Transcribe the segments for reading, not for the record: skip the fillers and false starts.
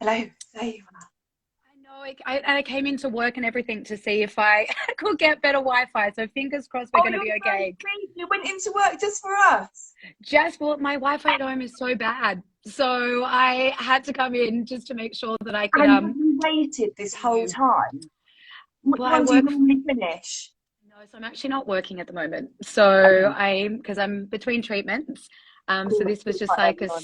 Hello, there you I know. I came into work and everything to see if I could get better Wi-Fi. So fingers crossed we're are. Oh, going to you're be so okay. sweet. You went into work just for us. Just well, my Wi-Fi at home is so bad, so I had to come in just to make sure that I could And have you waited this see whole you. time? What Well, I time do you work. normally finish? No, so I'm actually not working at the moment. So because I'm between treatments. So Oh, this was it's just quite like early on.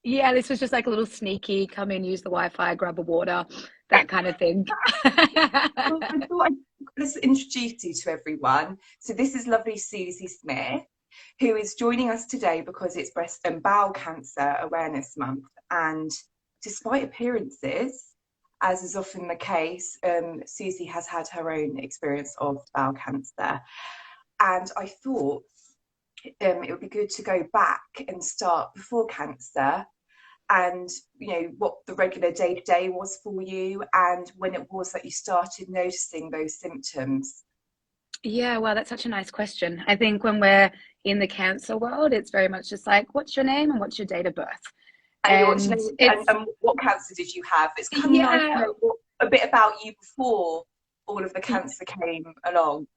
yeah, this was just like a little sneaky, come in, use the Wi-Fi, grab a water, that kind of thing. Well, I thought let's introduce you to everyone. So this is lovely Suzie Smith, who is joining us today because it's Breast and Bowel Cancer Awareness Month. And despite appearances, as is often the case, Susie has had her own experience of bowel cancer. And I thought it would be good to go back and start before cancer and what the regular day to day was for you and when it was that you started noticing those symptoms. Yeah, well, that's such a nice question. I think when we're in the cancer world, it's very much just like, what's your name and what's your date of birth? And you want to And know it's, and what cancer did you have? It's kind of nice to yeah, know a bit about you before all of the cancer came along.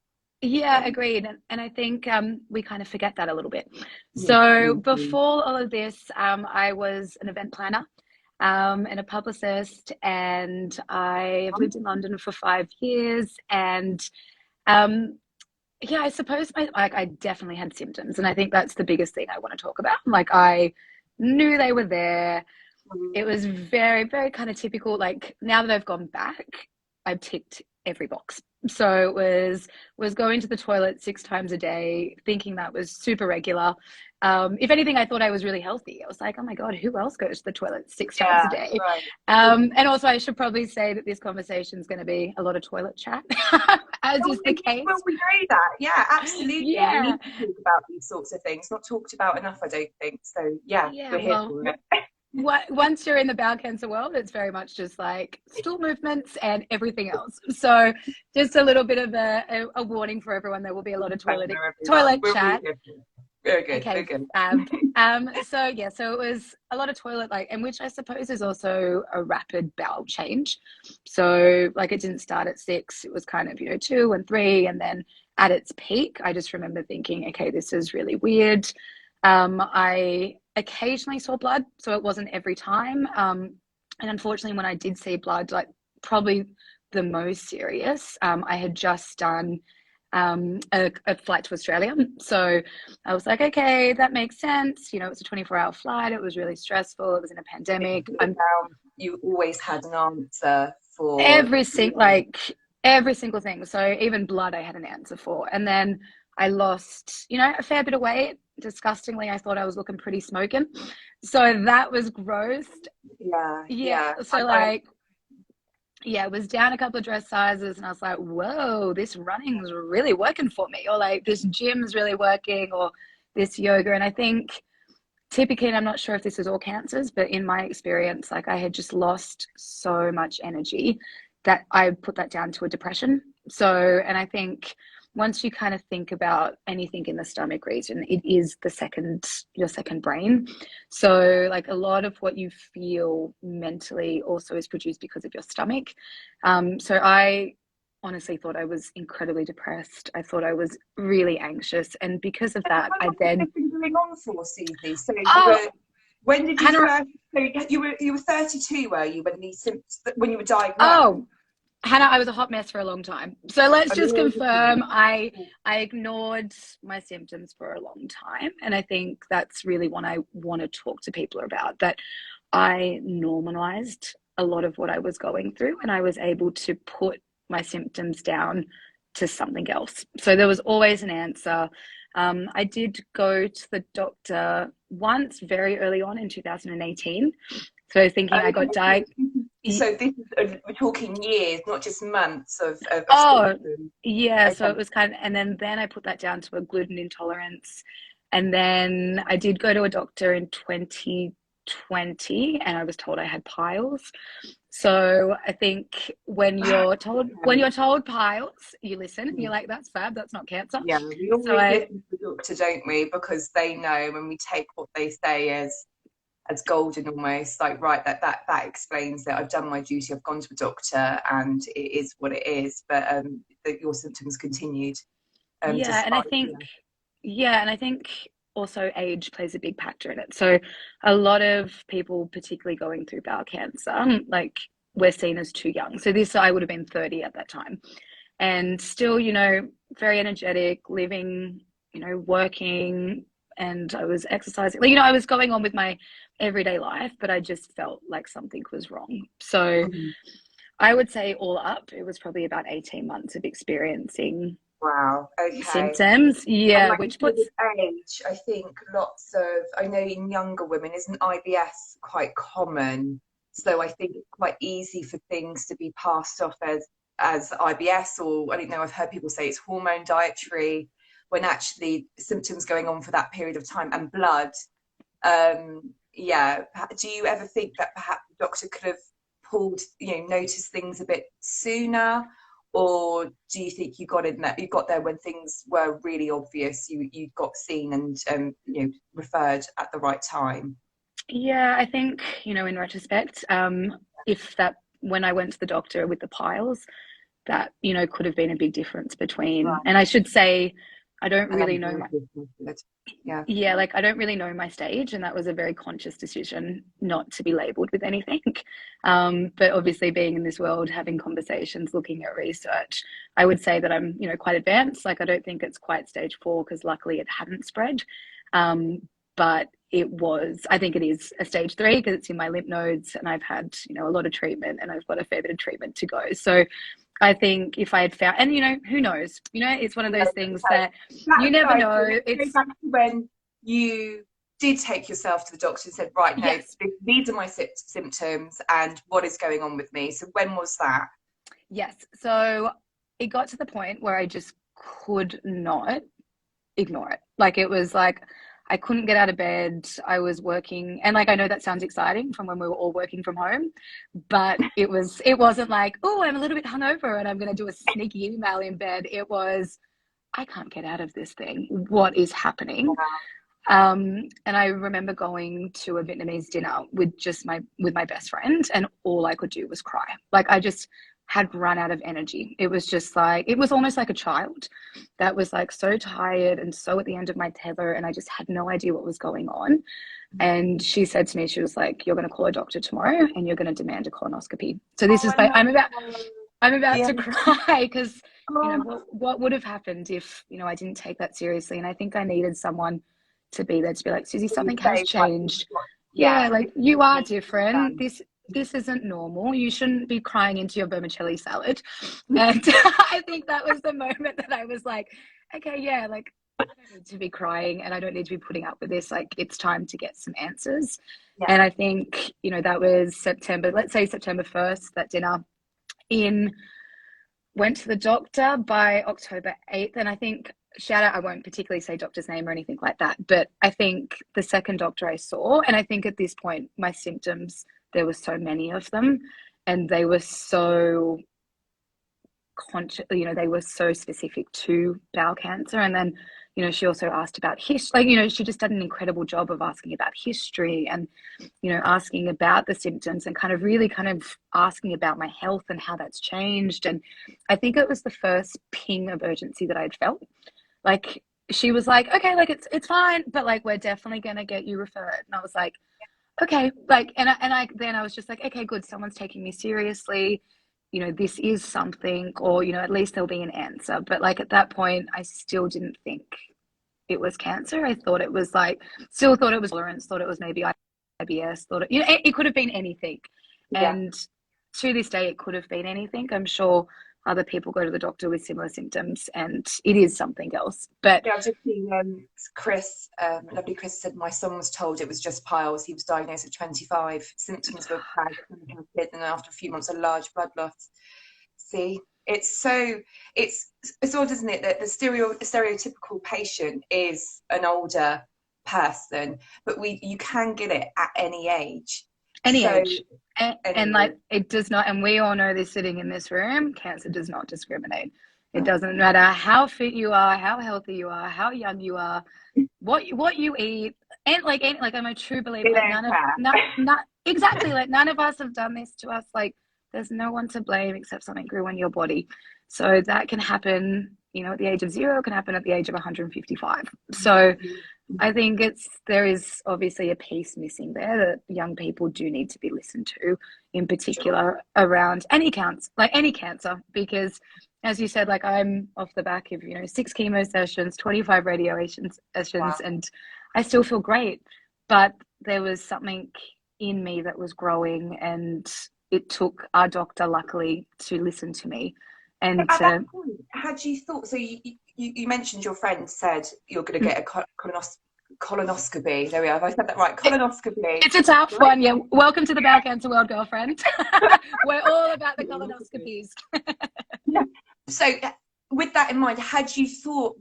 yeah, agreed. And I think we kind of forget that a little bit. Yes, So we do. before all of this, I was an event planner and a publicist, and I have lived in London for 5 years. And um, yeah, I suppose I definitely had symptoms, and I think that's the biggest thing I want to talk about. Like I knew they were there. It was very, very kind of typical. Like now that I've gone back, I've ticked every box. So it was going to the toilet 6 times a day, thinking that was super regular. If anything, I thought I was really healthy. I was like, oh my God, who else goes to the toilet 6 times a Yeah, day? right. And also, I should probably say that this conversation is going to be a lot of toilet chat, as Well, is the well, case. we know that. Yeah, absolutely. We Yeah, need to talk about these sorts of things. Not talked about enough, I don't think. So yeah, yeah. we're here Well, for it. once you're in the bowel cancer world, it's very much just like stool movements and everying else. So just a little bit of a warning for everyone. There will be a lot of Pleasure, everyone. toilet We're really chat. here for it. We're good. We're Okay, good. fab. So yeah, so it was a lot of toilet, like, and which I suppose is also a rapid bowel change. So like it didn't start at 6, it was kind of, 2 and 3, and then at its peak, I just remember thinking, okay, this is really weird. I occasionally saw blood, so it wasn't every time. And unfortunately, when I did see blood, like probably the most serious, I had just done a flight to Australia. So I was like, okay, that makes sense. It's a 24-hour flight. It was really stressful. It was in a And pandemic. you put I'm down, you always had an answer for. every single like every single thing. So even blood, I had an answer for. And then I lost, a fair bit of weight. Disgustingly, I thought I was looking pretty smoking. So that was gross. Yeah, Yeah. yeah. So like, yeah, it was down a couple of dress sizes, and I was like, whoa, this running's really working for me, or like this gym's really working, or this yoga. And I think typically, and I'm not sure if this is all cancers, but in my experience, like I had just lost so much energy that I put that down to a depression. So, and I think once you kind of think about anything in the stomach region, it is your second brain. So, like a lot of what you feel mentally also is produced because of your stomach. So I honestly thought I was incredibly depressed. I thought I was really anxious. And because of And that, how I long has then, this been going on for, Susie? So you oh, were. When did you Hannah, first? So you were 32, were you, when these symptoms when you were diagnosed? oh, Hannah, I was a hot mess for a long time. So let's A just long confirm time. I ignored my symptoms for a long time. And I think that's really what I want to talk to people about, that I normalized a lot of what I was going through, and I was able to put my symptoms down to something else. So there was always an answer. I did go to the doctor once very early on in 2018. So thinking I got Okay, diagnosed. so this is we're talking years, not just months of Oh, symptoms. yeah. So Okay. it was kind of, and then I put that down to a gluten intolerance. And then I did go to a doctor in 2020, and I was told I had piles. So I think when Okay. you're told piles, you listen and you're like, that's fab, that's not cancer. Yeah, we So always I listen to the doctor, don't we? Because they know when we take what they say as as golden almost, like, right, that explains that I've done my duty, I've gone to a doctor, and it is what it is. But that your symptoms continued, Yeah, and I despite, think, yeah, and I think also age plays a big factor in it. So a lot of people, particularly going through bowel cancer, like we're seen as too young. So this, I would have been 30 at that time, and still, very energetic, living, working, and I was exercising. Like, I was going on with my everyday life, but I just felt like something was wrong. So Mhm. I would say all up, it was probably about 18 months of experiencing Wow, okay. symptoms. And Yeah, like you which said, puts, with age, I think lots of, I know in younger women, isn't IBS quite common? So I think it's quite easy for things to be passed off as IBS, or I don't know, I've heard people say it's hormone dietary, when actually symptoms going on for that period of time and blood. Yeah. Do you ever think that perhaps the doctor could have pulled, noticed things a bit sooner? Or do you think you got there when things were really obvious, you got seen and referred at the right time? yeah, I think, in retrospect, if that, when I went to the doctor with the piles, that, could have been a big difference between, Right. and I should say, I don't And really then know. yeah. Yeah, like I don't really know my stage, and that was a very conscious decision not to be labeled with anything. But obviously, being in this world, having conversations, looking at research, I would say that I'm, quite advanced. Like I don't think it's quite stage 4 because luckily it hadn't spread. But it was, I think it is a stage 3 because it's in my lymph nodes, and I've had, a lot of treatment, and I've got a fair bit of treatment to go. So I think if I had found, and who knows, it's one of Yeah, those things okay. that That you never aside, so know. let's go It's back to when you did take yourself to the doctor and said, right, no, Yes, these are my symptoms and what is going on with me. So when was that? yes. So it got to the point where I just could not ignore it. Like it was like I couldn't get out of bed. I was working, and like I know that sounds exciting from when we were all working from home, but it wasn't like, oh, I'm a little bit hungover and I'm going to do a sneaky email in bed. It was, I can't get out of this thing. What is happening? And I remember going to a Vietnamese dinner with my best friend, and all I could do was cry. Like I just had run out of energy. It was just like it was almost like a child that was like so tired and so at the end of my tether, and I just had no idea what was going on. And she said to me, she was like, "You're going to call a doctor tomorrow, and you're going to demand a colonoscopy." So this Oh, is I like know. I'm about Yeah. to cry because Oh, what would have happened if I didn't take that seriously, and I think I needed someone to be there to be like, Susie, when you something has say, right, you've changed. got, yeah, Yeah, like this is you what are needs to be different. done. This isn't normal. You shouldn't be crying into your vermicelli salad. And I think that was the moment that I was like, okay, yeah, like I don't need to be crying and I don't need to be putting up with this. Like it's time to get some answers. Yeah. And I think, that was September, let's say September 1st, that dinner in went to the doctor by October 8th. And I think, shout out, I won't particularly say doctor's name or anything like that, but I think the second doctor I saw, and I think at this point, my symptoms, there were so many of them, and they were so conscious, they were so specific to bowel cancer. And then, she also asked about history, like, she just did an incredible job of asking about history and, asking about the symptoms and kind of really kind of asking about my health and how that's changed. And I think it was the first ping of urgency that I'd felt. Like she was like, okay, like it's fine, but like we're definitely gonna get you referred. And I was like, okay, like and I then I was just like, okay, good, someone's taking me seriously. This is something, or at least there'll be an answer. But like at that point, I still didn't think it was cancer. I thought it was like, still thought it was tolerance, thought it was maybe IBS, thought it could have been anything. Yeah. And to this day, it could have been anything. I'm sure other people go to the doctor with similar symptoms and it is something else. But Yeah, I've just seen Chris, lovely Chris said my son was told it was just piles. He was diagnosed at 25. Symptoms were bad and after a few months, a large blood loss. See, it's so it's odd, isn't it, that the stereotypical patient is an older person, but you can get it at any age. any So age. And anyway, like it does not, and we all know this sitting in this room, cancer does not discriminate. It doesn't matter how fit you are, how healthy you are, how young you are. what you eat, and like I'm a true believer. They Like don't care. not exactly, like none of us have done this to us. Like there's no one to blame except something grew in your body. So that can happen, at the age of 0, can happen at the age of 155. So I think there is obviously a piece missing there that young people do need to be listened to, in particular around any cancer, because as you said, like I'm off the back of, 6 chemo sessions, 25 radiation sessions, Wow. and I still feel great. But there was something in me that was growing, and it took our doctor, luckily, to listen to me. So And at that point, had you thought, so you mentioned your friend said you're going to get a colonoscopy. There we are. Have I said that right? Colonoscopy. it's a tough Right? one. Yeah. Welcome to the bowel cancer world, girlfriend. We're all about the colonoscopies. Yeah. So with that in mind,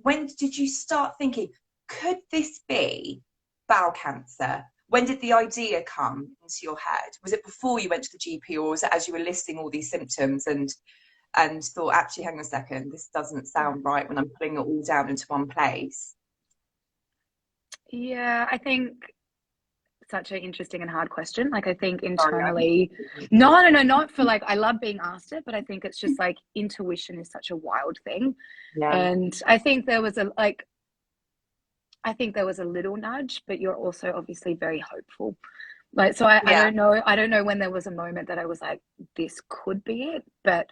when did you start thinking, could this be bowel cancer? When did the idea come into your head? Was it before you went to the GP, or was it as you were listing all these symptoms and thought, actually, hang on a second, this doesn't sound right when I'm putting it all down into one place? Yeah, I think such an interesting and hard question. Like I think Sorry, internally, no, not for like, I love being asked it, but I think it's just like intuition is such a wild thing. yeah, And I think there was a little nudge, but you're also obviously very hopeful. Like, so I yeah. don't know when there was a moment that I was like, this could be it, but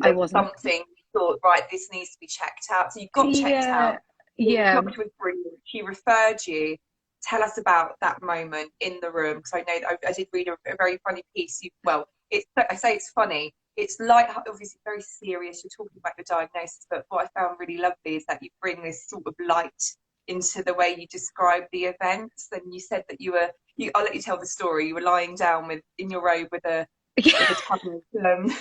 I There was wasn't. something you thought, right, this needs to be checked out. So you got checked Yeah, out. The yeah. doctor was brilliant. She referred you. Tell us about that moment in the room, because I know that I did read a very funny piece. I say it's funny. It's light, obviously very serious. You're talking about your diagnosis, but what I found really lovely is that you bring this sort of light into the way you describe the events. And you said that I'll let you tell the story. You were lying down in your robe with a tub of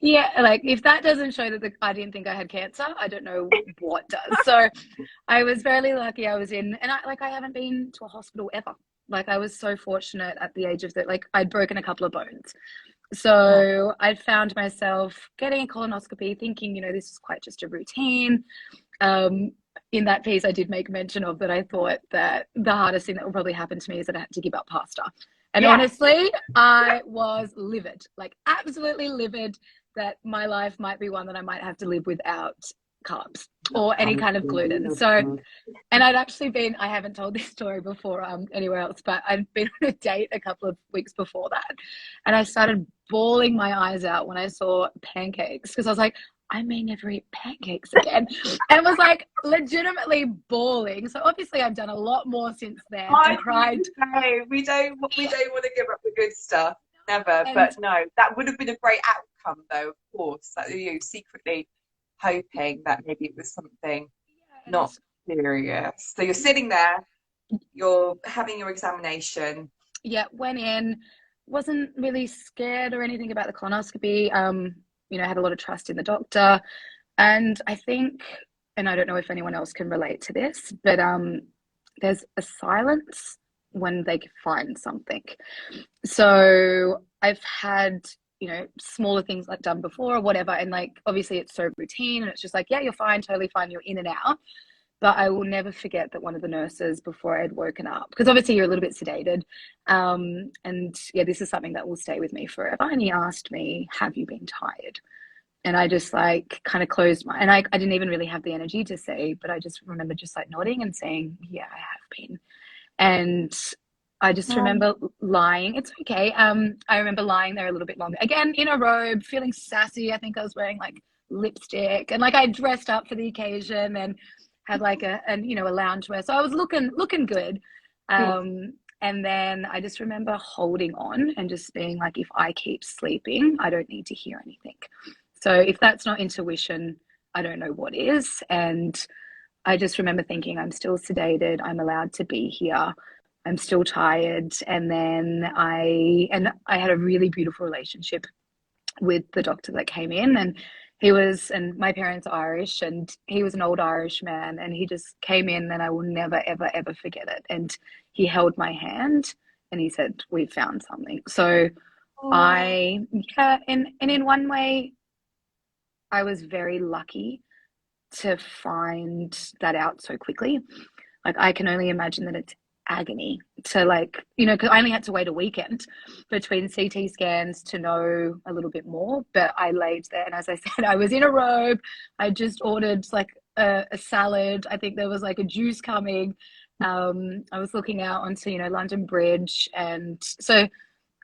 Yeah, like if that doesn't show that I didn't think I had cancer, I don't know what does. So I was fairly lucky. I was in, and I haven't been to a hospital ever. Like I was so fortunate at the age of like I'd broken a couple of bones. So I'd found myself getting a colonoscopy, thinking, this is quite just a routine. In that piece, I did make mention of that. I thought that the hardest thing that will probably happen to me is that I had to give up pasta. And Yes. honestly, I was livid, like absolutely livid that my life might be one that I might have to live without carbs or any kind of gluten. So, and I haven't told this story before anywhere else, but I'd been on a date a couple of weeks before that. And I started bawling my eyes out when I saw pancakes, because I was like, I may never eat pancakes again. And was like legitimately bawling. So obviously I've done a lot more since then and cried. We don't want to give up the good stuff. Never. And But no, that would have been a great outcome though, of course. That you secretly hoping that maybe it was something not serious. So you're sitting there, you're having your examination. Yeah, went in, wasn't really scared or anything about the colonoscopy. Had a lot of trust in the doctor. And I think, and I don't know if anyone else can relate to this, but there's a silence when they find something. So I've had, smaller things like done before or whatever. And like, obviously it's so routine and it's just like, yeah, you're fine, totally fine. You're in and out. But I will never forget that one of the nurses, before I had woken up, because obviously you're a little bit sedated. And yeah, this is something that will stay with me forever. And he asked me, have you been tired? And I just like kind of closed and I didn't even really have the energy to say, but I just remember just like nodding and saying, yeah, I have been. And I just remember lying. It's okay. I remember lying there a little bit longer, again, in a robe, feeling sassy. I think I was wearing like lipstick and like I dressed up for the occasion and had like a loungewear. So I was looking good. And then I just remember holding on and just being like, if I keep sleeping, I don't need to hear anything. So if that's not intuition, I don't know what is. And I just remember thinking, I'm still sedated. I'm allowed to be here. I'm still tired. And then I had a really beautiful relationship with the doctor that came in, and and my parents are Irish, and he was an old Irish man, and he just came in, and I will never, ever, ever forget it. And he held my hand and he said, we've found something. So and in one way, I was very lucky to find that out so quickly. Like, I can only imagine that it's agony to, like, you know, because I only had to wait a weekend between CT scans to know a little bit more. But I laid there, and as I said, I was in a robe. I just ordered like a salad. I think there was like a juice coming. I was looking out onto, you know, London Bridge, and so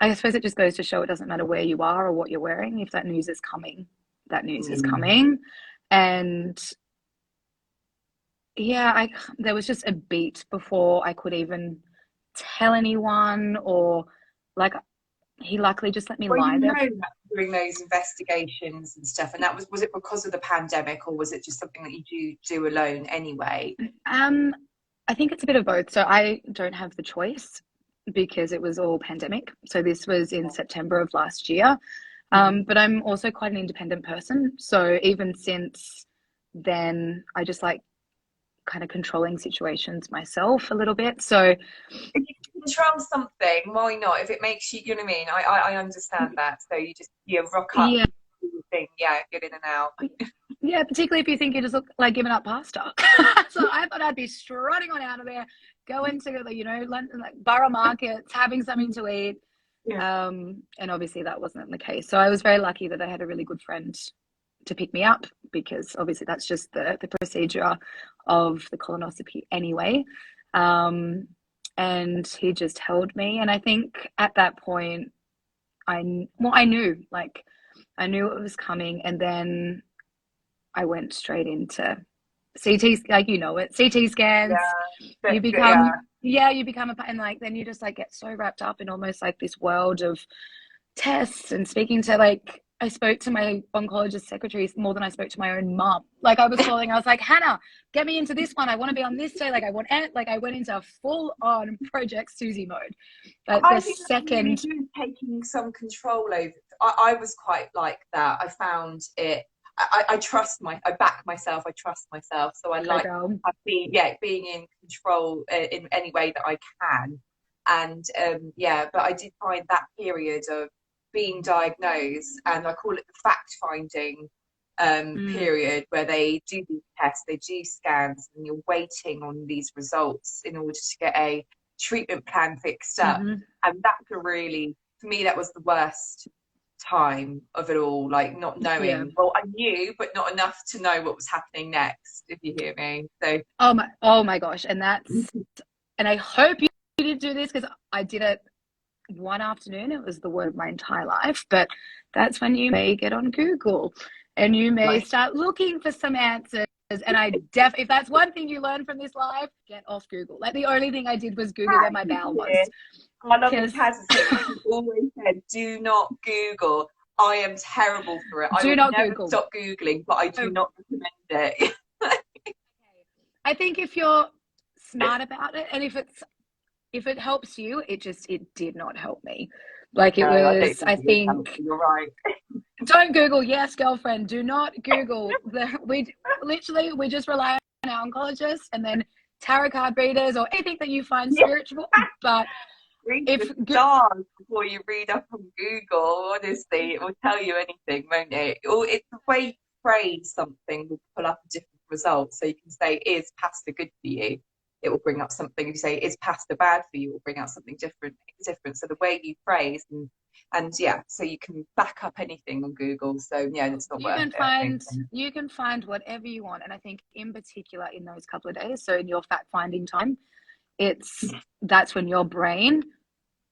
I suppose it just goes to show it doesn't matter where you are or what you're wearing. If that news is coming, that news is coming. And yeah, there was just a beat before I could even tell anyone, or like, he luckily just let me Well, lie you there. know that during those investigations and stuff, and that was it because of the pandemic, or was it just something that you do alone anyway? I think it's a bit of both. So I don't have the choice because it was all pandemic. So this was in September of last year. But I'm also quite an independent person. So even since then, I just like kind of controlling situations myself a little bit. So If you can control something, why not? If it makes you, you know what I mean? I understand that. So you just, you rock up, yeah, do your thing, yeah, get in and out. yeah, particularly if you think you just look like giving up pasta. So I thought I'd be strutting on out of there, going to the, you know, London, like borough markets, having something to eat. Yeah. And obviously that wasn't the case. So I was very lucky that I had a really good friend to pick me up, because obviously that's just the procedure of the colonoscopy anyway. And he just held me. And I think at that point, I knew, like, I knew it was coming. And then I went straight into CT, like, you know it, CT scans. Yeah. You Yeah. become, yeah, you become and like, then you just like get so wrapped up in almost like this world of tests and speaking to, like, I spoke to my oncologist secretaries more than I spoke to my own mum. Like, I was calling, I was like, Hannah, get me into this one. I want to be on this day. Like, I went into full on Project Suzie mode. Like, I the think that's really second, good, taking some control over. I was quite like that. I found it. I trust I back myself. I trust myself. So I go like girl. being in control in any way that I can. And yeah, but I did find that period of being diagnosed, and I call it the fact finding period, where they do these tests, they do scans, and you're waiting on these results in order to get a treatment plan fixed up. Mm-hmm. And that's a really, for me, that was the worst time of it all, like not Yeah. knowing. Well, I knew, but not enough to know what was happening next, if you hear me. So Oh my gosh. And I hope you did do this, because I did it one afternoon. It was the word of my entire life. But that's when you may get on Google and you may like, start looking for some answers. And if that's one thing you learn from this life, get off Google. Like, the only thing I did was Google where my bowel was. my lovely Because Taz has always said, do not Google. I am terrible for it. I do will not never Google. stop Googling, but I do not recommend it. I think if you're smart about it, and if it helps you, it did not help me. Like, it No, I don't was, think I it would help. think, You're right. don't Google. Yes, girlfriend, do not Google. We just rely on our oncologists, and then tarot card readers, or anything that you find Yeah. spiritual. But Read if the stars before you read up on Google. Honestly, it will tell you anything, won't it? Or it's the way you phrase something will pull up a different result. So you can say, "Is pasta good for you?" It will bring up something. If you say, "Is pasta bad for you?" It will bring out something different. Different. So the way you phrase and yeah, so you can back up anything on Google. So yeah, it's not worth it, I think. you can find whatever you want. And I think in particular in those couple of days, so in your fact finding time, that's when your brain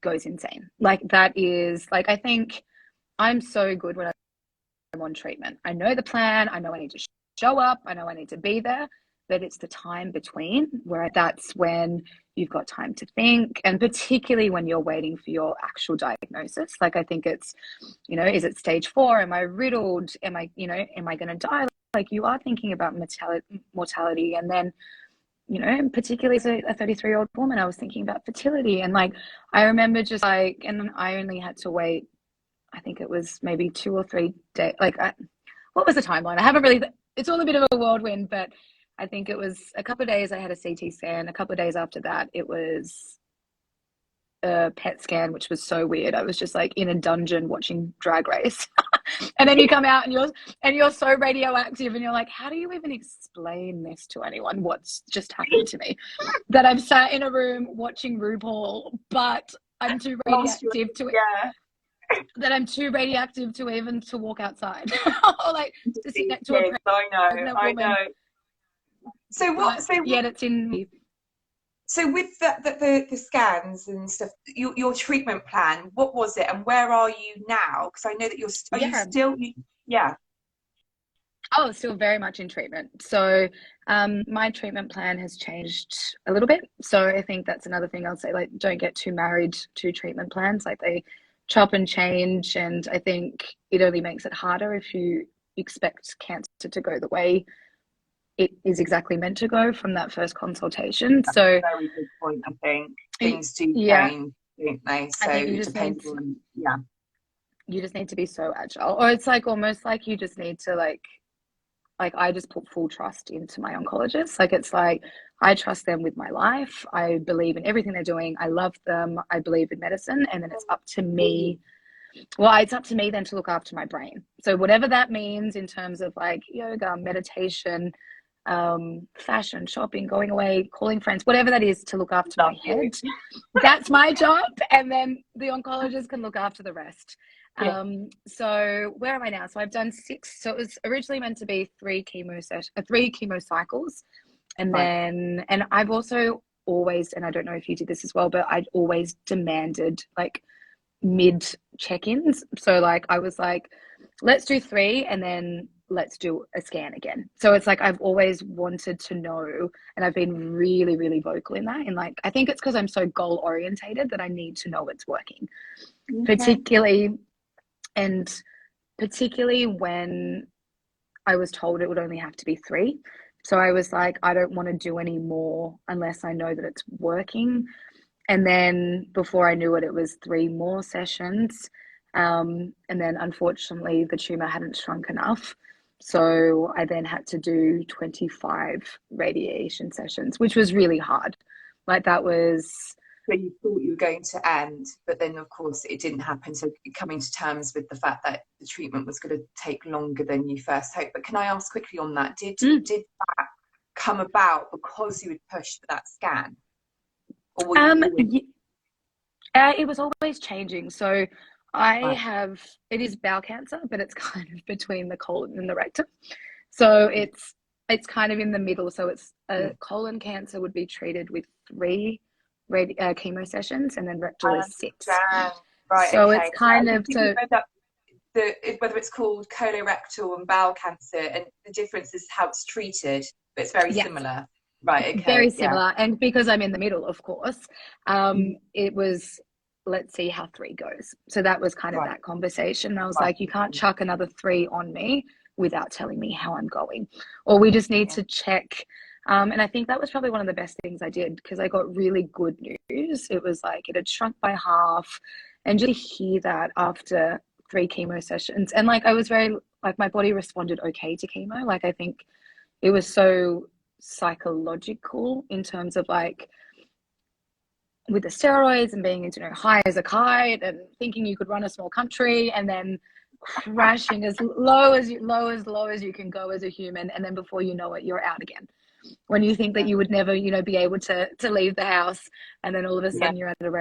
goes insane. Like, that is, like, I think I'm so good when I'm on treatment. I know the plan. I know I need to show up. I know I need to be there. But it's the time between where that's when you've got time to think. And particularly when you're waiting for your actual diagnosis. Like, I think it's, you know, is it stage 4? Am I riddled? Am I going to die? Like, you are thinking about mortality. And then, you know, particularly as a 33-year-old woman, I was thinking about fertility. And like, I remember just like, and I only had to wait, I think it was maybe 2 or 3 days. Like, what was the timeline? I haven't really, it's all a bit of a whirlwind, but I think it was a couple of days I had a CT scan. A couple of days after that, it was a PET scan, which was so weird. I was just like in a dungeon watching Drag Race. And then you come out and you're so radioactive, and you're like, how do you even explain this to anyone, what's just happened to me? That I've sat in a room watching RuPaul, but I'm too radioactive to Yeah. that I'm too radioactive to even to walk outside or like to sit next to a Yes, I pregnant woman. know. So what? So yet it's in me. so with the scans and stuff, your treatment plan, what was it, and where are you now? Because I know that are you Yeah. still? Yeah. Oh, still very much in treatment. So my treatment plan has changed a little bit. So I think that's another thing I'll say, like, don't get too married to treatment plans. Like, they chop and change. And I think it only makes it harder if you expect cancer to go the way it is exactly meant to go from that first consultation. That's So a very good point. I think things do yeah, change, don't they? I So think you it just need depends on, yeah. you just need to be so agile. Or it's like almost like you just need to like I just put full trust into my oncologist. Like, it's like I trust them with my life. I believe in everything they're doing. I love them. I believe in medicine. And then it's up to me. Well, it's up to me then to look after my brain. So whatever that means in terms of like yoga, meditation, fashion, shopping, going away, calling friends, whatever that is to look after my head, that's my job. And then the oncologist can look after the rest. Yeah. So where am I now? So I've done 6. So it was originally meant to be 3 chemo cycles. And Right. then, and I've also always, and I don't know if you did this as well, but I'd always demanded like mid check-ins. So like I was like, let's do 3 and then let's do a scan again. So it's like I've always wanted to know, and I've been really, really vocal in that. And like I think it's because I'm so goal orientated that I need to know it's working. Okay. Particularly when I was told it would only have to be 3. So I was like, I don't want to do any more unless I know that it's working. And then before I knew it, it was 3 more sessions. And then unfortunately, the tumor hadn't shrunk enough. So I then had to do 25 radiation sessions, which was really hard. Like that was, So you thought you were going to end, but then of course it didn't happen. So coming to terms with the fact that the treatment was going to take longer than you first hoped. But can I ask quickly on that? Did that come about because you had pushed for that scan? Or were you always... it was always changing. So Right. it is bowel cancer, but it's kind of between the colon and the rectum. So it's kind of in the middle. So it's colon cancer would be treated with 3 chemo sessions, and then rectal I is 6. understand. Right, So okay. it's kind I of think whether it's called colorectal and bowel cancer, and the difference is how it's treated, but it's very yes, similar. Right, very okay, yeah. similar. And because I'm in the middle, of course, it was, let's see how 3 goes. So that was kind of Right, that conversation. I was right. like, you can't chuck another 3 on me without telling me how I'm going, or we just need Yeah. to check. And I think that was probably one of the best things I did, because I got really good news. It was like it had shrunk by half, and just hear that after 3 chemo sessions. And like I was very, like, my body responded okay to chemo. Like I think it was so psychological in terms of like with the steroids and being, high as a kite and thinking you could run a small country, and then crashing as low as you can go as a human, and then before you know it, you're out again. When you think that you would never, be able to leave the house, and then all of a Yeah. sudden you're at a It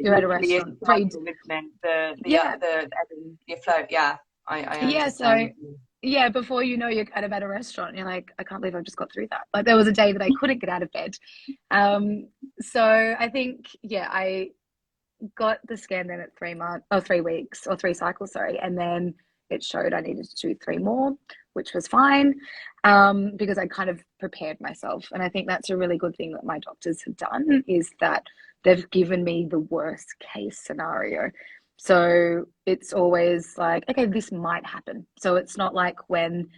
literally is restaurant. cycle, isn't it? Yeah, The afloat, yeah. I yeah. So understand. yeah, before you know, you're kind of at a restaurant. You're like, I can't believe I've just got through that. Like there was a day that I couldn't get out of bed. So I think, yeah, I got the scan then at 3 months or 3 weeks or 3 cycles, sorry, and then it showed I needed to do 3 more, which was fine, because I kind of prepared myself. And I think that's a really good thing that my doctors have done, is that they've given me the worst case scenario. So it's always like, okay, this might happen. So it's not like when,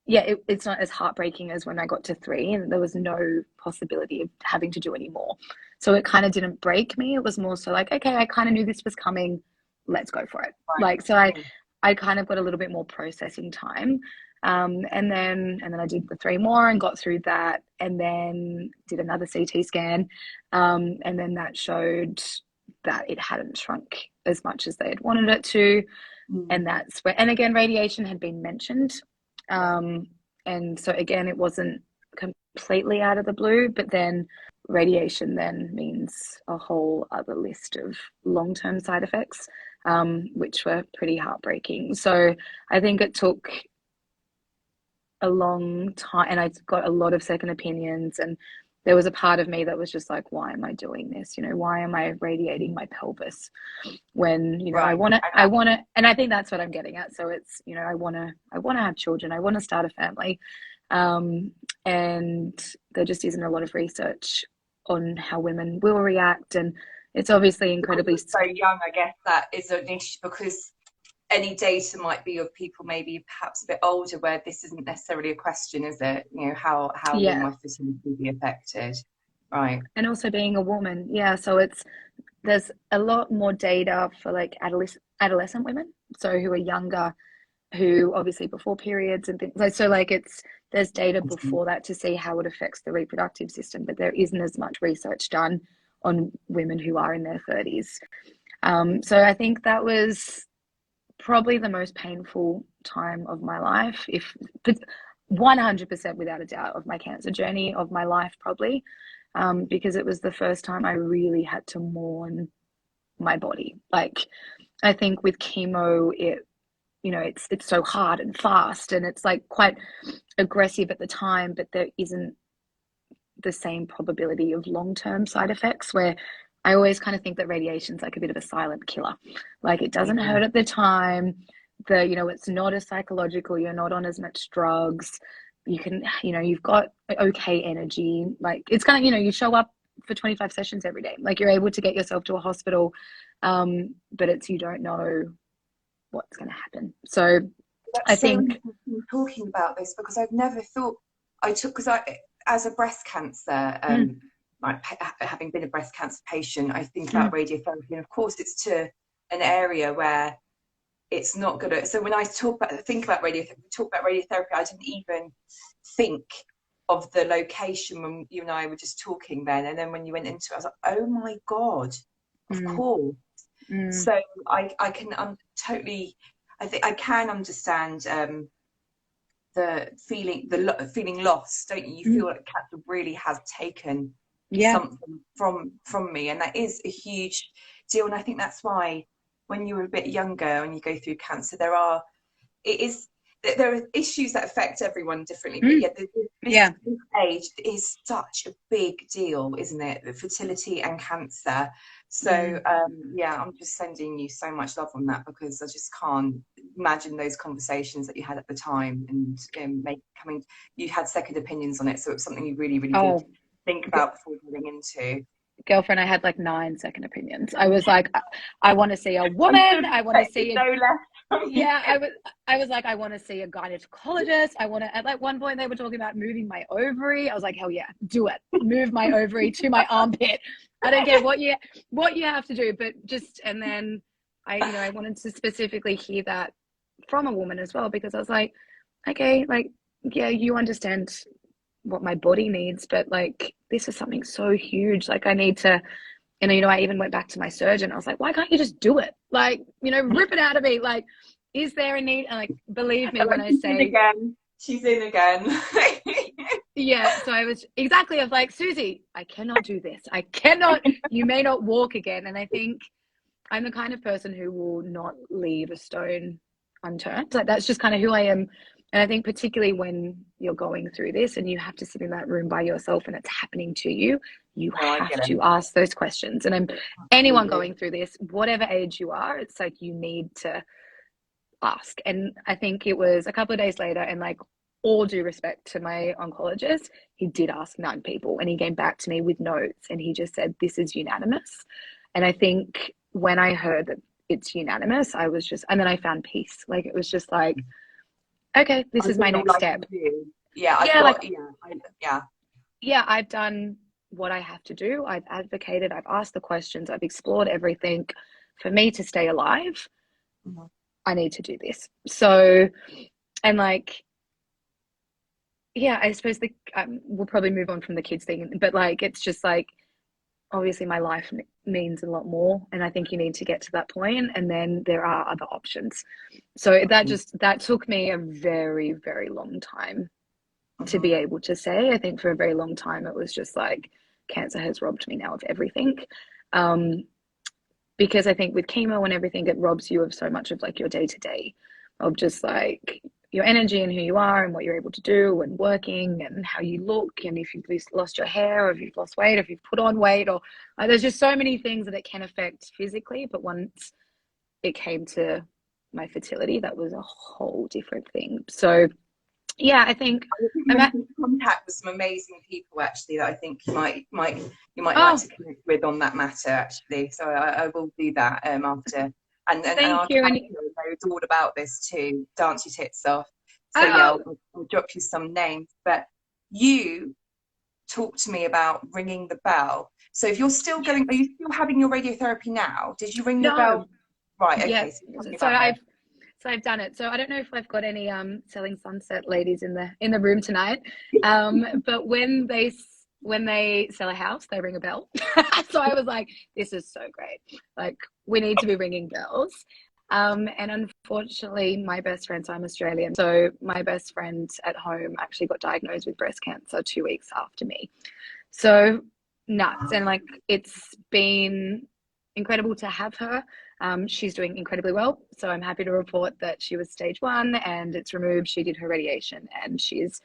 it's not as heartbreaking as when I got to 3 and there was no possibility of having to do any more. So it kind of didn't break me. It was more so like, okay, I kind of knew this was coming. Let's go for it. Right. Like, so I kind of got a little bit more processing time. And then I did the 3 more and got through that, and then did another CT scan, and then that showed that it hadn't shrunk as much as they had wanted it to. And that's where, and again, radiation had been mentioned, and so again, it wasn't completely out of the blue, but then radiation then means a whole other list of long-term side effects, which were pretty heartbreaking. So I think it took a long time, and I got a lot of second opinions, and there was a part of me that was just like, why am I doing this? Why am I radiating my pelvis when, I want to, and I think that's what I'm getting at. So it's, I want to have children. I want to start a family. And there just isn't a lot of research on how women will react. And it's obviously incredibly so young. I guess that is an issue, because any data might be of people maybe perhaps a bit older, where this isn't necessarily a question, is it? How will my fertility be affected? Right. And also being a woman. Yeah. So there's a lot more data for like adolescent women. So who are younger, who obviously before periods and things like, so like there's data before that to see how it affects the reproductive system, but there isn't as much research done on women who are in their 30s. So I think that was probably the most painful time of my life, if 100% without a doubt, of my cancer journey, of my life probably, because it was the first time I really had to mourn my body. Like, I think with chemo, it's so hard and fast, and it's like quite aggressive at the time, but there isn't the same probability of long-term side effects, where I always kind of think that radiation's like a bit of a silent killer. Like, it doesn't hurt at the time. It's not as psychological. You're not on as much drugs. You can, you've got okay energy. Like, it's kind of, you show up for 25 sessions every day. Like, you're able to get yourself to a hospital, but you don't know what's going to happen. So I think talking about this, because I've never thought as a breast cancer, having been a breast cancer patient, I think about radiotherapy, and of course it's to an area where it's not going to. So when I talk about radiotherapy, I didn't even think of the location when you and I were just talking then, and then when you went into it, I was like, oh my god, of course. So I can totally, I think I can understand the feeling lost, don't you? You feel like cancer really has taken something from me, and that is a huge deal. And I think that's why when you're a bit younger and you go through cancer, there are issues that affect everyone differently, but this age is such a big deal, isn't it? The fertility and cancer. So I'm just sending you so much love on that, because I just can't imagine those conversations that you had at the time, and you had second opinions on it, so it's something you really did think about before going into. Girlfriend, I had like 9 second opinions. I was like, I want to see a woman. I want to see I was like, I want to see a gynecologist. At like one point they were talking about moving my ovary. I was like, hell yeah, do it. Move my ovary to my armpit. I don't care what you have to do, but just, and then I wanted to specifically hear that from a woman as well, because I was like, okay, like, yeah, you understand what my body needs, but like, this is something so huge. Like, I need to, and I even went back to my surgeon. I was like, why can't you just do it? Like, rip it out of me. Like, is there a need? And like, believe me when I say, she's in again. Yeah. So I was like, Suzie, I cannot do this. I cannot, you may not walk again. And I think I'm the kind of person who will not leave a stone unturned. Like, that's just kind of who I am. And I think particularly when you're going through this and you have to sit in that room by yourself and it's happening to you, you have to ask those questions. And anyone going through this, whatever age you are, it's like you need to ask. And I think it was a couple of days later, and like, all due respect to my oncologist, he did ask 9 people, and he came back to me with notes, and he just said, this is unanimous. And I think when I heard that it's unanimous, I was just, and then I found peace. Like, it was just like, okay, this is my next step. I've done what I have to do. I've advocated, I've asked the questions, I've explored everything. For me to stay alive, I need to do this. So, and like, yeah, I suppose we'll probably move on from the kids thing, but like it's just like obviously my life means a lot more, and I think you need to get to that point, and then there are other options. So that took me a very, very long time to be able to say. I think for a very long time it was just like cancer has robbed me now of everything. Because I think with chemo and everything, it robs you of so much of like your day to day, of just like your energy and who you are and what you're able to do and working and how you look, and if you've lost your hair, or if you've lost weight, or if you've put on weight, or like, there's just so many things that it can affect physically. But once it came to my fertility, that was a whole different thing. So yeah, I think you went into contact with some amazing people actually that I think you might like to connect with on that matter actually. So I will do that after. And our you. counselor knows all about this too. Dance your tits off. So yeah, I'll drop you some names. But you talked to me about ringing the bell. So if you're still going, are you still having your radiotherapy now? Did you ring your bell? Right. Okay. Yes. So I've done it. So I don't know if I've got any Selling Sunset ladies in the room tonight. But when they sell a house, they ring a bell. So I was like, this is so great. Like, we need to be ringing bells. And unfortunately, my best friend, so I'm Australian, so my best friend at home actually got diagnosed with breast cancer 2 weeks after me. So nuts. And like, it's been incredible to have her. She's doing incredibly well. So I'm happy to report that she was stage 1 and it's removed. She did her radiation and she's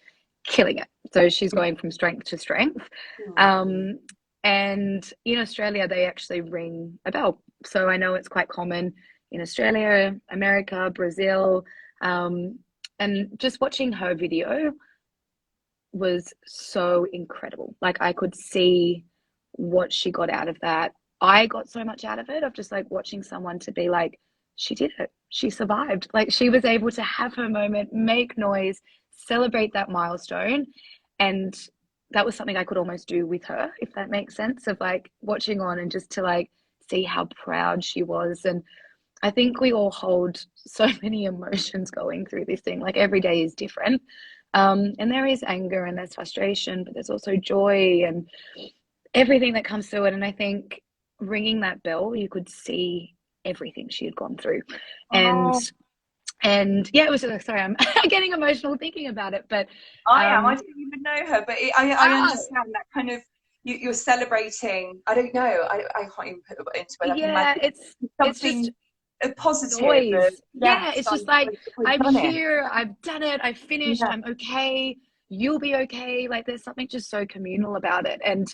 killing it. So she's going from strength to strength. And in Australia, they actually ring a bell. So I know it's quite common in Australia, America, Brazil. And just watching her video was so incredible. Like, I could see what she got out of that. I got so much out of it, of just like watching someone to be like, she did it. She survived. Like, she was able to have her moment, make noise, celebrate that milestone. And that was something I could almost do with her, if that makes sense, of like watching on and just to like see how proud she was. And I think we all hold so many emotions going through this thing. Like, every day is different. And there is anger and there's frustration, but there's also joy and everything that comes through it. And I think ringing that bell, you could see everything she had gone through. And yeah, it was, sorry, I'm getting emotional thinking about it, but I don't even know her, but I understand that kind of, you're celebrating. I don't know, I can't even put it into it. Yeah, it's just a positive noise. Yeah, it's just like, I'm here, I've done it, I've finished, I'm okay, you'll be okay. Like, there's something just so communal about it. And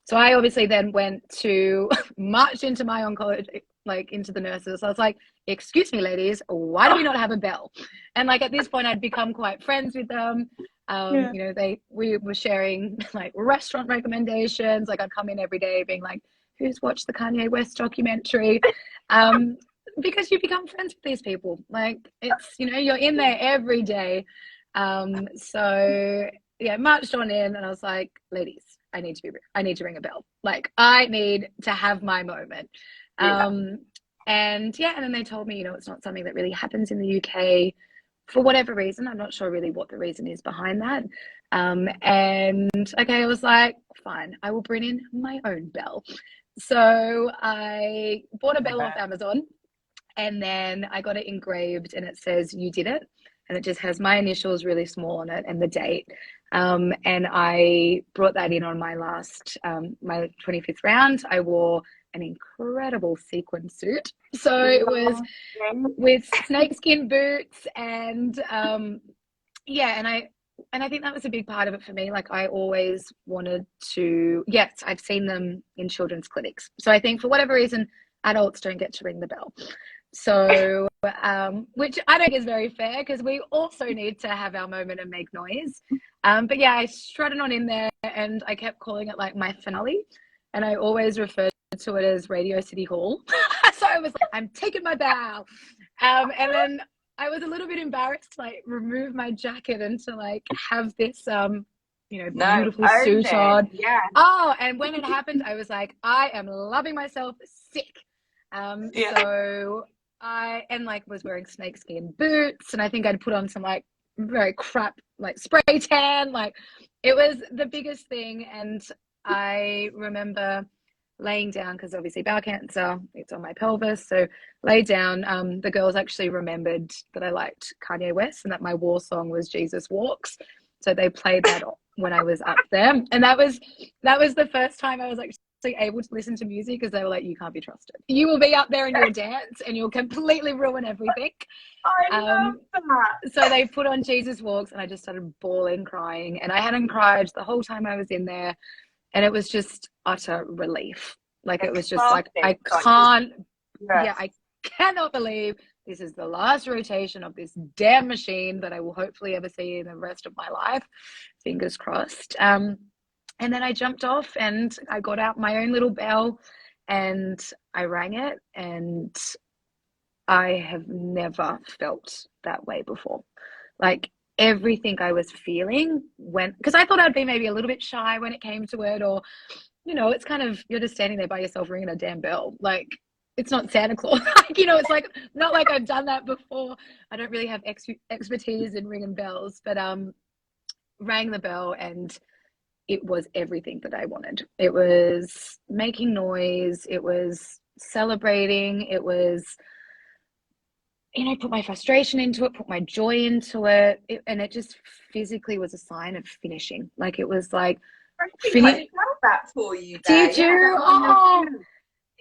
so I obviously then went to march into my oncology, like into the nurses. I was like, excuse me, ladies, why do we not have a bell? And like, at this point, I'd become quite friends with them. You know, we were sharing like restaurant recommendations. Like, I'd come in every day being like, who's watched the Kanye West documentary? Because you become friends with these people. Like, it's, you know, you're in there every day. So yeah, marched on in and I was like, ladies, I need to ring a bell. Like, I need to have my moment. And then they told me, you know, it's not something that really happens in the UK for whatever reason. I'm not sure really what the reason is behind that. And okay, I was like, fine, I will bring in my own bell. So I bought a bell off Amazon, and then I got it engraved and it says, you did it. And it just has my initials really small on it and the date. And I brought that in on my last, my 25th round. I wore an incredible sequin suit. So it was with snakeskin boots and and I think that was a big part of it for me. Like, I always wanted to, yes, I've seen them in children's clinics. So I think for whatever reason, adults don't get to ring the bell. So, which I don't think is very fair, because we also need to have our moment and make noise. But yeah, I strutted on in there and I kept calling it like my finale. And I always referred to it as Radio City Hall. So I was like, I'm taking my bow. And then I was a little bit embarrassed to like remove my jacket and to like have this, beautiful suit on. Yeah. Oh, and when it happened, I was like, I am loving myself sick. So I was wearing snakeskin boots, and I think I'd put on some like very crap, like spray tan. Like it was the biggest thing. And I remember laying down, because obviously bowel cancer, it's on my pelvis. So lay down. The girls actually remembered that I liked Kanye West and that my war song was Jesus Walks. So they played that when I was up there. And that was the first time I was actually able to listen to music, because they were like, you can't be trusted. You will be up there and you'll dance and you'll completely ruin everything. I love that. So they put on Jesus Walks and I just started bawling, crying. And I hadn't cried the whole time I was in there. And it was just utter relief. Like it was just like, I can't, yeah, I cannot believe this is the last rotation of this damn machine that I will hopefully ever see in the rest of my life. Fingers crossed. And then I jumped off and I got out my own little bell and I rang it, and I have never felt that way before. Like everything I was feeling because I thought I'd be maybe a little bit shy when it came to it, or, you know, it's kind of, you're just standing there by yourself ringing a damn bell. Like it's not Santa Claus. Like, you know, it's like, not like I've done that before. I don't really have expertise in ringing bells, but rang the bell and it was everything that I wanted. It was making noise. It was celebrating. It was, you know, put my frustration into it, put my joy into it. And it just physically was a sign of finishing. Like it was like, I think I felt that for you there. Did you? Oh,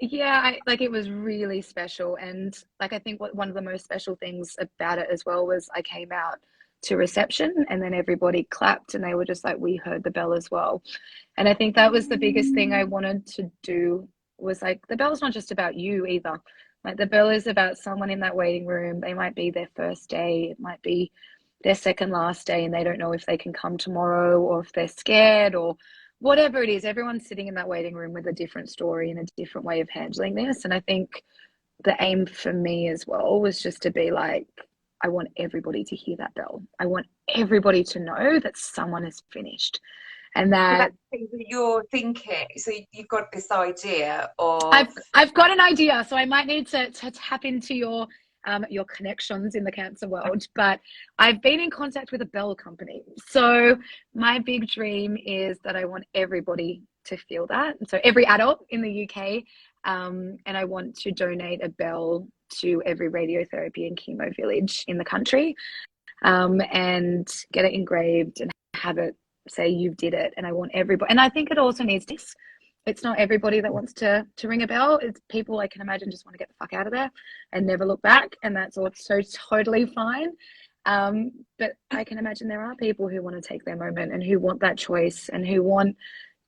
yeah, like it was really special. And like I think one of the most special things about it as well was I came out to reception and then everybody clapped and they were just like, we heard the bell as well. And I think that was the biggest thing I wanted to do, was like, the bell's not just about you either. Like the bell is about someone in that waiting room. They might be their first day, it might be their second last day, and they don't know if they can come tomorrow or if they're scared or whatever it is. Everyone's sitting in that waiting room with a different story and a different way of handling this. And I think the aim for me as well was just to be like, I want everybody to hear that bell. I want everybody to know that someone has finished. And that you're thinking, so you've got this idea of... I've got an idea, so I might need to tap into your connections in the cancer world, but I've been in contact with a bell company. So my big dream is that I want everybody to feel that. So every adult in the UK, and I want to donate a bell to every radiotherapy and chemo village in the country, and get it engraved and have it say you did it. And I want everybody, and I think it also needs this. It's not everybody that wants to ring a bell. It's people, I can imagine, just want to get the fuck out of there and never look back. And that's also totally fine. But I can imagine there are people who want to take their moment and who want that choice and who want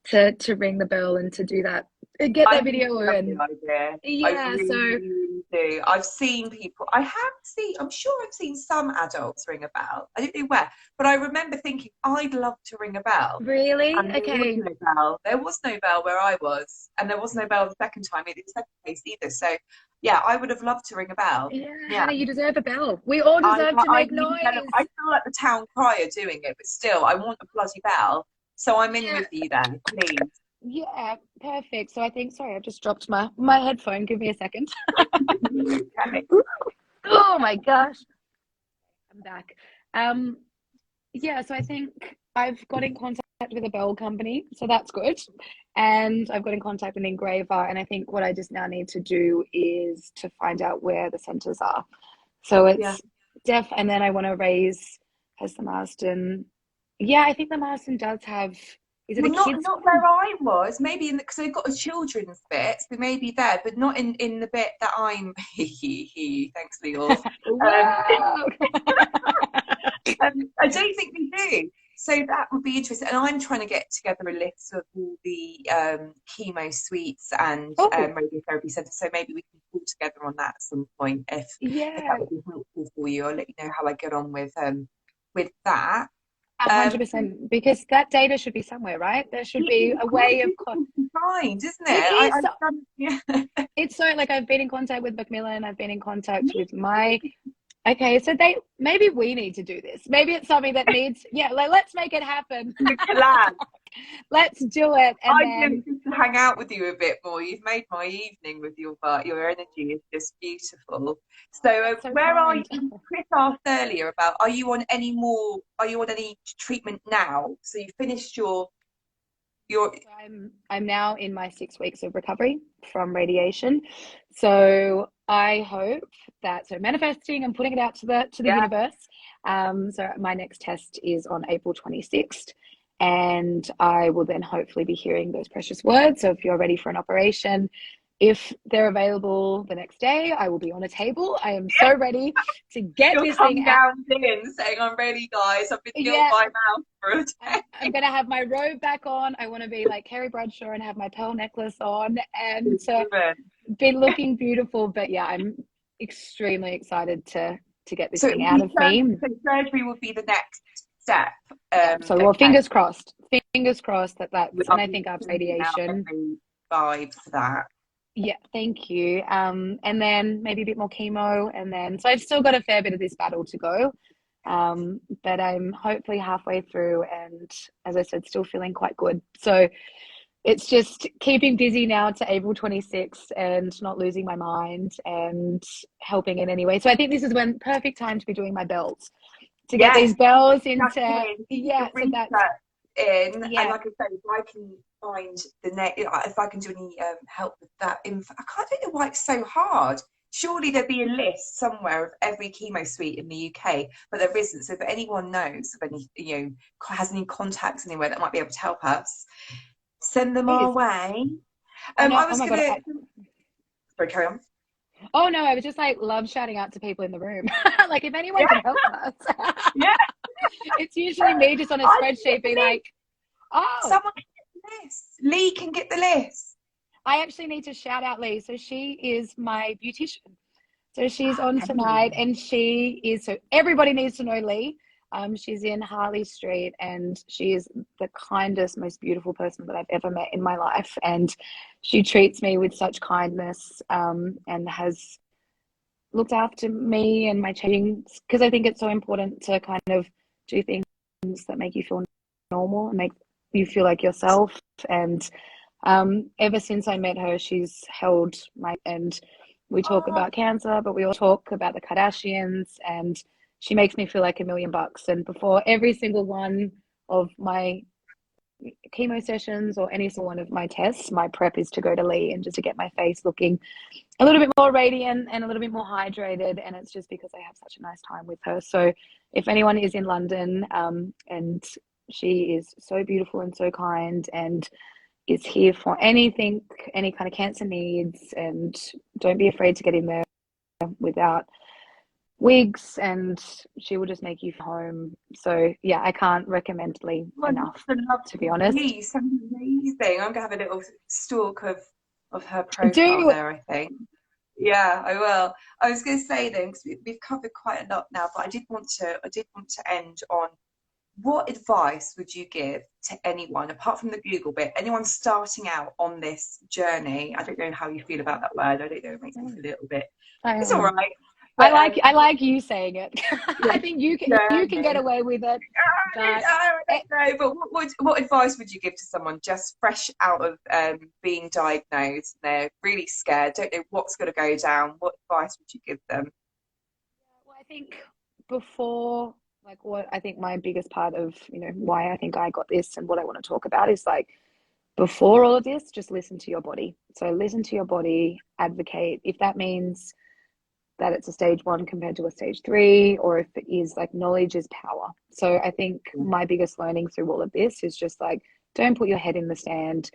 to ring the bell and to do that, get that video. And yeah, I really do. I've seen people, I'm sure I've seen some adults ring a bell. I don't know where, but I remember thinking I'd love to ring a bell. Really? And okay. There was no bell where I was, and there was no bell the second time in the second place either. So yeah, I would have loved to ring a bell. Yeah, Hannah, you deserve a bell. We all deserve to make noise. I feel like the town crier doing it, but still, I want a bloody bell. So I'm in with you there, please. Yeah, perfect. So I think, sorry, I've just dropped my headphone. Give me a second. Oh my gosh. I'm back. Yeah, so I think I've got in contact with a bell company, so that's good. And I've got in contact with an engraver, and I think what I just now need to do is to find out where the centres are. So it's and then I want to raise, has the Marsden... Yeah, I think the Marsden does have... Is it not where I was, maybe because they've got a children's bit, so maybe there, but not in the bit that I'm... Thanks, Leo. I don't think they do. So that would be interesting. And I'm trying to get together a list of all the chemo suites and radiotherapy centres. So maybe we can pull together on that at some point if that would be helpful for you. I'll let you know how I get on with that. 100%, because that data should be somewhere, right? There should be a way of find, isn't it? It's so, like, I've been in contact with Macmillan, I've been in contact with my Okay, so maybe we need to do this. Maybe it's something that needs, yeah, like let's make it happen. The collab. Let's do it. And I then just to hang out with you a bit more. You've made my evening with your but your energy is just beautiful. So that's so where are you? kind. Chris asked earlier about are you on any more? Are you on any treatment now? So you finished your So I'm now in my 6 weeks of recovery from radiation. So I hope that, so manifesting and putting it out to the yeah. universe. So my next test is on April 26th, and I will then hopefully be hearing those precious words. So if you're ready for an operation, if they're available the next day, I will be on a table. I am so ready to get You'll this come thing out. down in saying, I'm ready, guys. I've been ill Yeah, by mouth for a day. I'm gonna have my robe back on. I want to be like Carrie Bradshaw and have my pearl necklace on and Good woman. be looking beautiful. But yeah, I'm extremely excited to get this So it thing will out be of me. so surgery will be the next step. Yeah. So well, Okay. fingers crossed that that's, and I Lovely think after sending out radiation. every vibe for that. Yeah, thank you. And then maybe a bit more chemo, and then so I've still got a fair bit of this battle to go. But I'm hopefully halfway through, and as I said, still feeling quite good. So it's just keeping busy now to April 26th and not losing my mind and helping in any way. So I think this is when perfect time to be doing my bells, to get Yes, these bells that's into, it. You did yeah, the so that's, research in, and yeah, like I say, if I can find the next, if I can do any help with that info, I don't know why it's so hard. Surely there'd be a list somewhere of every chemo suite in the UK, but there isn't. So if anyone knows of any, has any contacts anywhere that might be able to help us, send them our please. way. I know. I Oh was my God. gonna. Sorry, carry on. Oh no, I was just like love shouting out to people in the room. Like if anyone Yeah, can help us. yeah. It's usually me just on a I can get spreadsheet the being list. like, oh, Someone can get the list. Lee can get the list. I actually need to shout out Lee. So she is my beautician. So she's on Okay. tonight, and she is, so everybody needs to know Lee. She's in Harley Street, and she is the kindest, most beautiful person that I've ever met in my life. And she treats me with such kindness, and has looked after me and my changing, because I think it's so important to kind of do things that make you feel normal and make you feel like yourself. And ever since I met her, she's held my, and we talk Oh, about cancer, but we all talk about the Kardashians, and she makes me feel like $1,000,000. And before every single one of my chemo sessions or any single one of my tests, my prep is to go to Lee and just to get my face looking a little bit more radiant and a little bit more hydrated. And it's just because I have such a nice time with her. So if anyone is in London, and she is so beautiful and so kind and is here for anything, any kind of cancer needs, and don't be afraid to get in there without wigs, and she will just make you feel home. So yeah, I can't recommend Lee well, enough, I'd love to to be honest. see something amazing. I'm gonna have a little stalk of her profile Do there, I think. Yeah, I will. I was going to say then, because we've covered quite a lot now, but I did want to end on what advice would you give to anyone, apart from the Google bit, anyone starting out on this journey? I don't know how you feel about that word. I don't know, it makes me feel a little bit. It's all I, right, but I like you saying it. yeah, I think you can get journey. away with it, but I don't know, but what advice would you give to someone just fresh out of being diagnosed? They're really scared, don't know what's going to go down. What advice would you give them? well, I think before, like what I think my biggest part of, why I think I got this and what I want to talk about is like before all of this, just listen to your body. So listen to your body, advocate. If that means that it's a stage 1 compared to a stage 3, or if it is like knowledge is power. So I think my biggest learning through all of this is just like, don't put your head in the sand.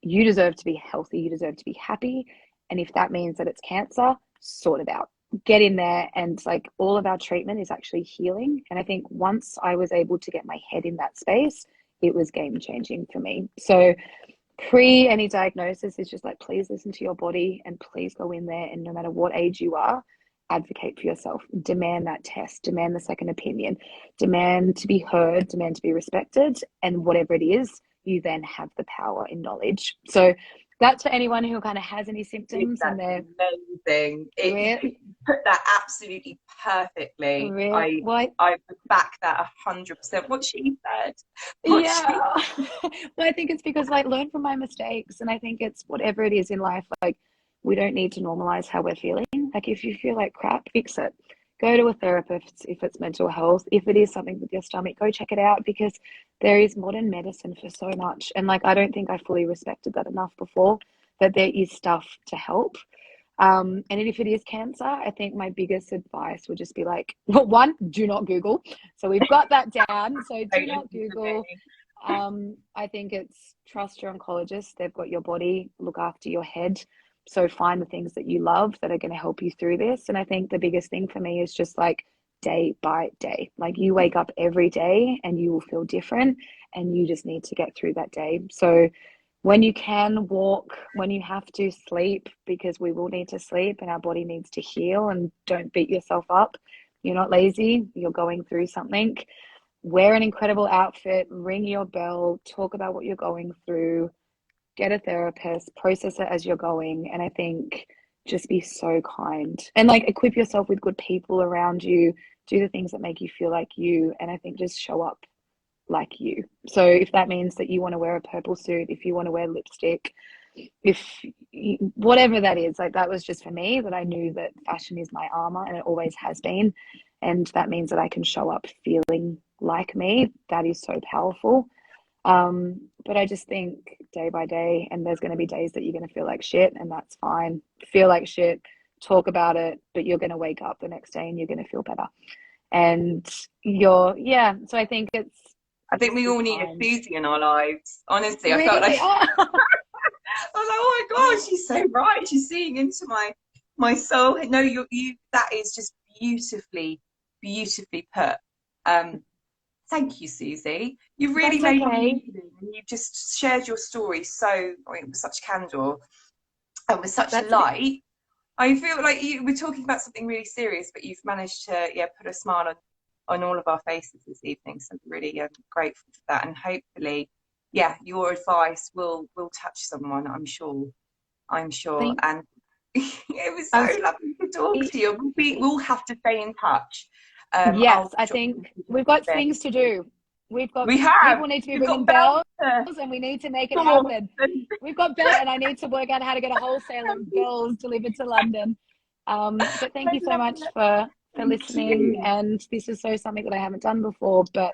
You deserve to be healthy. You deserve to be happy. And if that means that it's cancer, sort it out. Get in there. And like all of our treatment is actually healing. And I think once I was able to get my head in that space, it was game changing for me. So pre any diagnosis is just like, please listen to your body and please go in there. And no matter what age you are, advocate for yourself, demand that test, demand the second opinion, demand to be heard, demand to be respected. And whatever it is, you then have the power in knowledge. So That's for anyone who kind of has any symptoms and That's they're amazing. You really, put that absolutely perfectly. really, what? I would back that 100%. What she said. What she Yeah. Well, I think it's because like learn from my mistakes. And I think it's whatever it is in life, like we don't need to normalize how we're feeling. Like if you feel like crap, fix it. Go to a therapist if it's mental health. If it is something with your stomach, go check it out because there is modern medicine for so much. And like I don't think I fully respected that enough before, that there is stuff to help. And if it is cancer, I think my biggest advice would just be like, well, one, do not Google. So we've got that down. So do not Google. I think it's trust your oncologist. They've got your body, look after your head. So find the things that you love that are going to help you through this. And I think the biggest thing for me is just like day by day. Like you wake up every day and you will feel different and you just need to get through that day. So when you can walk, when you have to sleep, because we will need to sleep and our body needs to heal, and don't beat yourself up. You're not lazy, you're going through something. Wear an incredible outfit, ring your bell, talk about what you're going through, get a therapist, process it as you're going. And I think just be so kind and like equip yourself with good people around you, do the things that make you feel like you. And I think just show up like you. So if that means that you want to wear a purple suit, if you want to wear lipstick, if whatever that is, like that was just for me, that I knew that fashion is my armor and it always has been. And that means that I can show up feeling like me. That is so powerful. But I just think day by day, and there's going to be days that you're going to feel like shit, and that's fine. Feel like shit, talk about it, but you're going to wake up the next day and you're going to feel better. And so I think I think we all need a Suzie in our lives. Honestly, I really? felt like I was like, oh my God, she's so right. She's seeing into my soul. No, you. That is just beautifully put. Thank you, Suzie. You really That's made okay. me evening, and you just shared your story with such candor and with such light. I feel like you were talking about something really serious, but you've managed to put a smile on all of our faces this evening. So I'm really grateful for that, and hopefully, your advice will touch someone. I'm sure. And it was so lovely to talk to you. We'll have to stay in touch. Yes, I think we've got things to do. People need to be ringing bells and we need to make it happen. We've got bells and I need to work out how to get a wholesale of bells delivered to London. But thank you so much for listening. And this is something that I haven't done before, but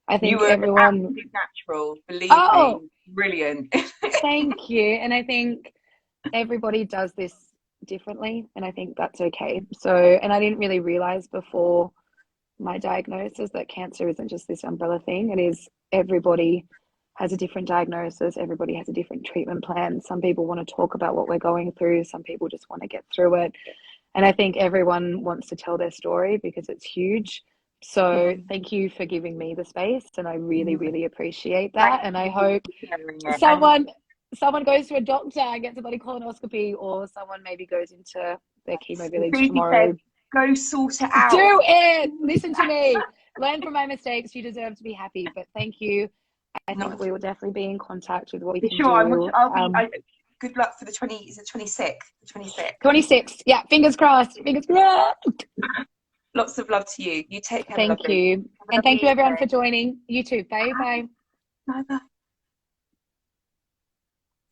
I think you were everyone natural, believe me, brilliant. Thank you. And I think everybody does this differently, and I think that's okay. So, and I didn't really realize before my diagnosis that cancer isn't just this umbrella thing. It is, everybody has a different diagnosis, everybody has a different treatment plan. Some people want to talk about what we're going through, some people just want to get through it. And I think everyone wants to tell their story because it's huge. So thank you for giving me the space, and I really, really appreciate that. And I hope someone goes to a doctor and gets a body colonoscopy, or someone maybe goes into their chemo village tomorrow. Go sort it out. Do it. Listen to me. Learn from my mistakes. You deserve to be happy. But thank you. I think we will definitely be in contact with what we can do. Good luck for the 26th? The 26th. 26th. Yeah, fingers crossed. Fingers crossed. Lots of love to you. You take care. Thank you. And thank you everyone for joining. You too. Bye. Bye. Bye. Bye.